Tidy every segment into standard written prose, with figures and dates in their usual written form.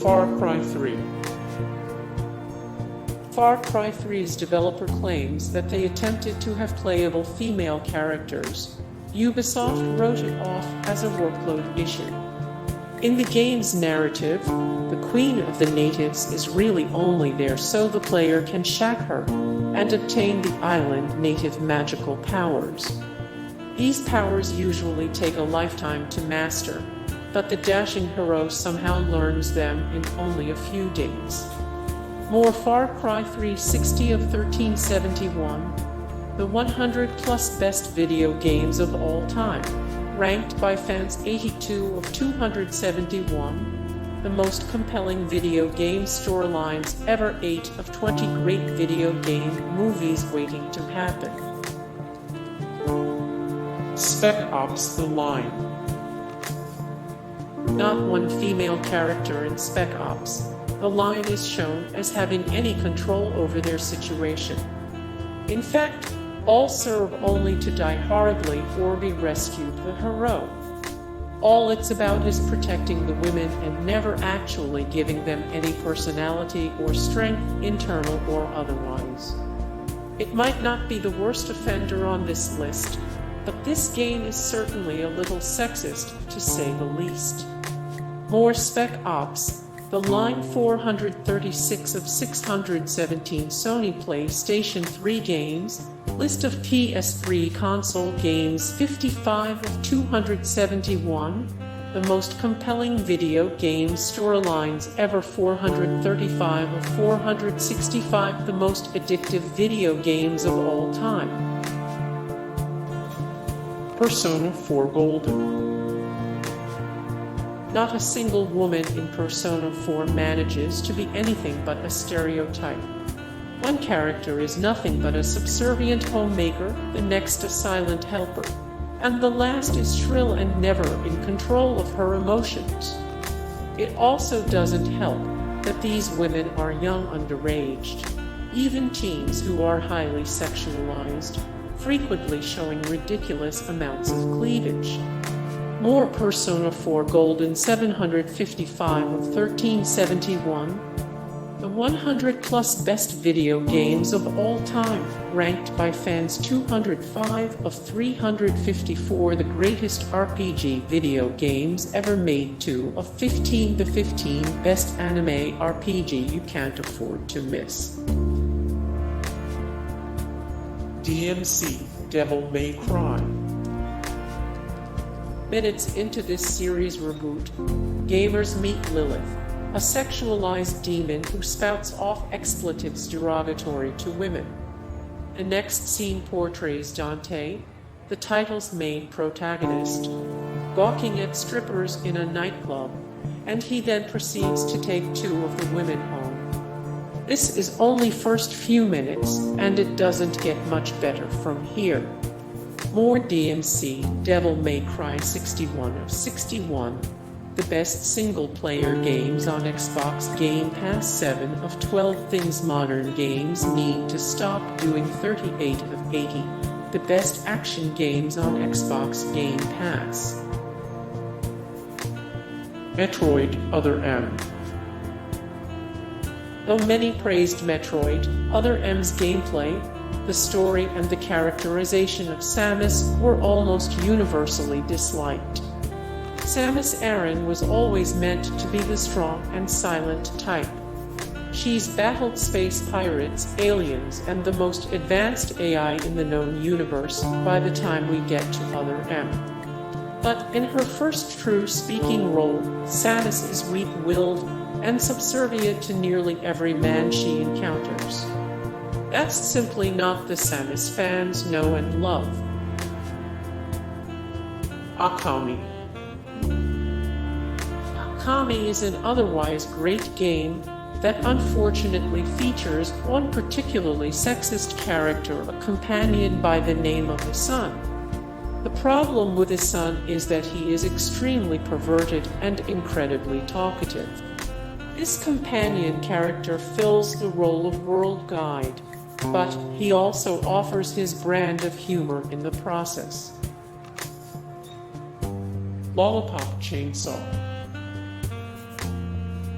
Far Cry 3. Far Cry 3's developer claims that they attempted to have playable female characters. Ubisoft wrote it off as a workload issue. In the game's narrative, the Queen of the Natives is really only there so the player can shack her and obtain the island native magical powers. These powers usually take a lifetime to master, but the dashing hero somehow learns them in only a few days. More Far Cry 3 60 of 1371, the 100+ best video games of all time, ranked by fans 82 of 271, the most compelling video game storylines ever, 8 of 20 great video game movies waiting to happen. Spec Ops: The Line. Not one female character in Spec Ops: The Line is shown as having any control over their situation. In fact, all serve only to die horribly or be rescued the hero. All it's about is protecting the women and never actually giving them any personality or strength, internal or otherwise. It might not be the worst offender on this list, but this game is certainly a little sexist, to say the least. More Spec Ops: The Line 436 of 617 Sony PlayStation 3 games, list of PS3 console games 55 of 271, the most compelling video game storylines ever 435 of 465, the most addictive video games of all time. Persona 4 Golden. Not a single woman in Persona 4 manages to be anything but a stereotype. One character is nothing but a subservient homemaker, the next a silent helper, and the last is shrill and never in control of her emotions. It also doesn't help that these women are young underaged, even teens who are highly sexualized, frequently showing ridiculous amounts of cleavage. More Persona 4 Golden 755 of 1371, the 100+ best video games of all time, ranked by fans 205 of 354, the greatest RPG video games ever made, 2 of 15, the 15 best anime RPG you can't afford to miss. DMC: Devil May Cry. Minutes into this series reboot, gamers meet Lilith, a sexualized demon who spouts off expletives derogatory to women. The next scene portrays Dante, the title's main protagonist, gawking at strippers in a nightclub, and he then proceeds to take 2 of the women home. This is only first few minutes, and it doesn't get much better from here. More DMC: Devil May Cry 61 of 61, the best single-player games on Xbox Game Pass, 7 of 12 things modern games need to stop doing, 38 of 80, the best action games on Xbox Game Pass. Metroid: Other M. Though many praised Metroid: Other M's gameplay, the story and the characterization of Samus were almost universally disliked. Samus Aran was always meant to be the strong and silent type. She's battled space pirates, aliens, and the most advanced AI in the known universe by the time we get to Other M. But in her first true speaking role, Samus is weak-willed and subservient to nearly every man she encounters. That's simply not the Samus fans know and love. Okami. Okami is an otherwise great game that unfortunately features one particularly sexist character, a companion by the name of the Sun. The problem with the Sun is that he is extremely perverted and incredibly talkative. This companion character fills the role of world guide, but he also offers his brand of humor in the process. Lollipop Chainsaw.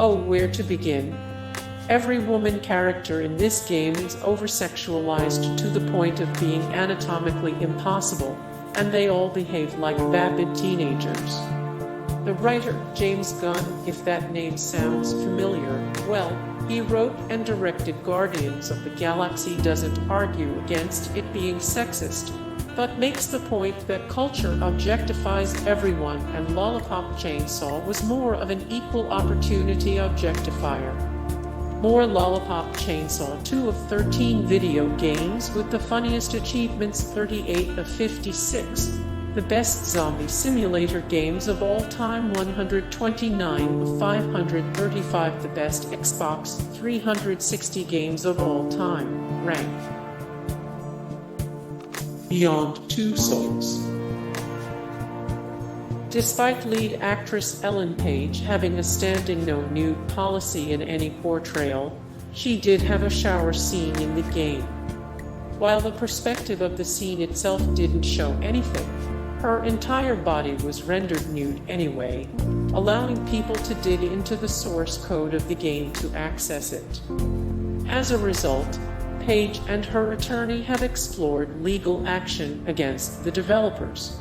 Oh, where to begin? Every woman character in this game is over-sexualized to the point of being anatomically impossible, and they all behave like vapid teenagers. The writer, James Gunn, if that name sounds familiar, well, he wrote and directed Guardians of the Galaxy, doesn't argue against it being sexist, but makes the point that culture objectifies everyone, and Lollipop Chainsaw was more of an equal opportunity objectifier. More Lollipop Chainsaw, 2 of 13 video games with the funniest achievements, 38 of 56. The best zombie simulator games of all time, 129 of 535. The best Xbox 360 games of all time. Rank Beyond Two Souls. Despite lead actress Ellen Page having a standing no nude policy in any portrayal, she did have a shower scene in the game. While the perspective of the scene itself didn't show anything, her entire body was rendered nude anyway, allowing people to dig into the source code of the game to access it. As a result, Page and her attorney have explored legal action against the developers.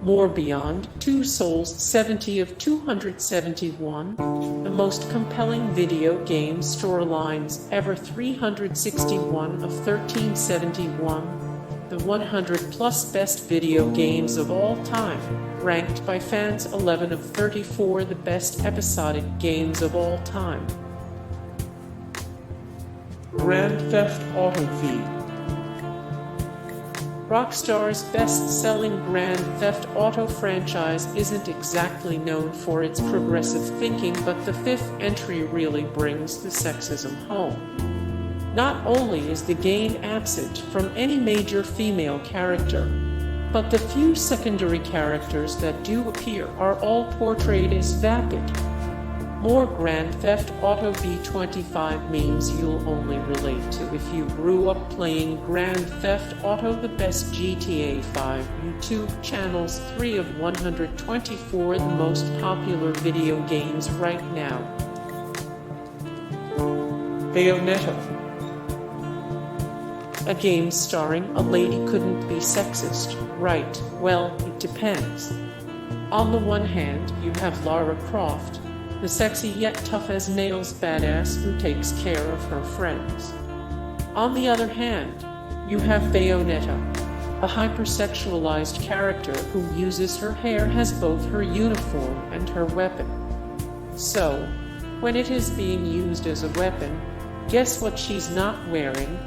More Beyond Two Souls, 70 of 271, the most compelling video game storylines ever, 361 of 1371, the 100+ best video games of all time, ranked by fans, 11 of 34, the best episodic games of all time. Grand Theft Auto V. Rockstar's best-selling Grand Theft Auto franchise isn't exactly known for its progressive thinking, but the fifth entry really brings the sexism home. Not only is the game absent from any major female character, but the few secondary characters that do appear are all portrayed as vapid. More Grand Theft Auto V. 25 memes you'll only relate to if you grew up playing Grand Theft Auto. The best GTA 5 YouTube channels, 3 of 124, the most popular video games right now. Bayonetta. A game starring a lady couldn't be sexist, right? Well, it depends. On the one hand, you have Lara Croft, the sexy yet tough as nails badass who takes care of her friends. On the other hand, you have Bayonetta, a hypersexualized character who uses her hair as both her uniform and her weapon. So, when it is being used as a weapon, guess what she's not wearing?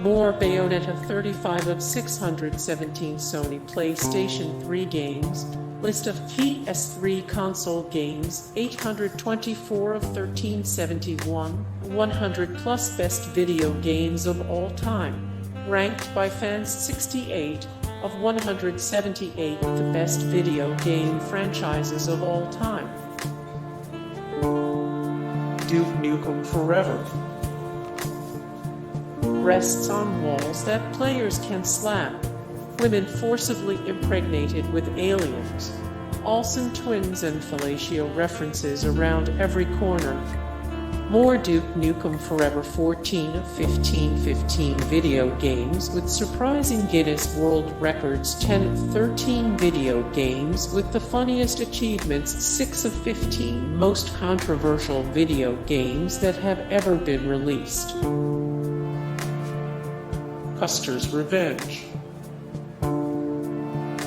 More Bayonetta. 35 of 617 Sony PlayStation 3 games. List of PS3 console games, 824 of 1371, 100+ best video games of all time, ranked by fans, 68 of 178, the best video game franchises of all time. Duke Nukem Forever. Breasts on walls that players can slap. Women forcibly impregnated with aliens. Olsen twins and fellatio references around every corner. More Duke Nukem Forever. 14 of 15 video games with surprising Guinness World Records. 10 of 13 video games with the funniest achievements. 6 of 15 most controversial video games that have ever been released. Custer's Revenge.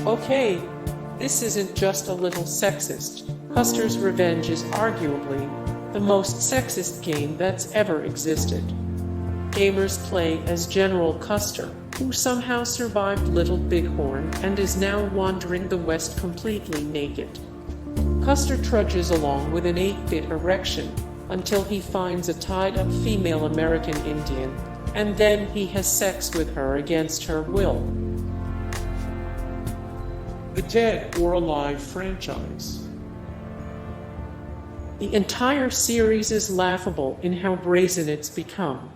Okay, this isn't just a little sexist. Custer's Revenge is arguably the most sexist game that's ever existed. Gamers play as General Custer, who somehow survived Little Bighorn and is now wandering the West completely naked. Custer trudges along with an 8-bit erection until he finds a tied-up female American Indian, and then he has sex with her against her will. The Dead or Alive franchise. The entire series is laughable in how brazen it's become.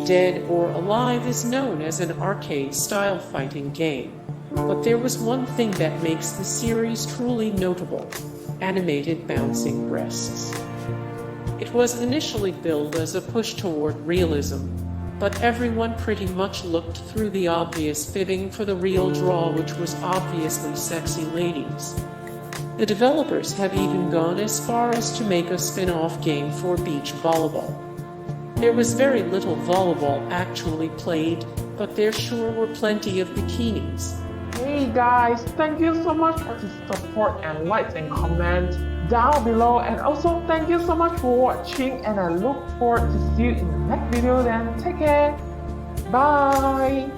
Dead or Alive is known as an arcade-style fighting game, but there was one thing that makes the series truly notable: animated bouncing breasts. It was initially billed as a push toward realism, but everyone pretty much looked through the obvious fitting for the real draw, which was obviously sexy ladies. The developers have even gone as far as to make a spin-off game for beach volleyball. There was very little volleyball actually played, but there sure were plenty of bikinis. Hey guys, thank you so much for the support and likes and comments down below, and also thank you so much for watching, and I look forward to see you in the next video. Then take care, bye.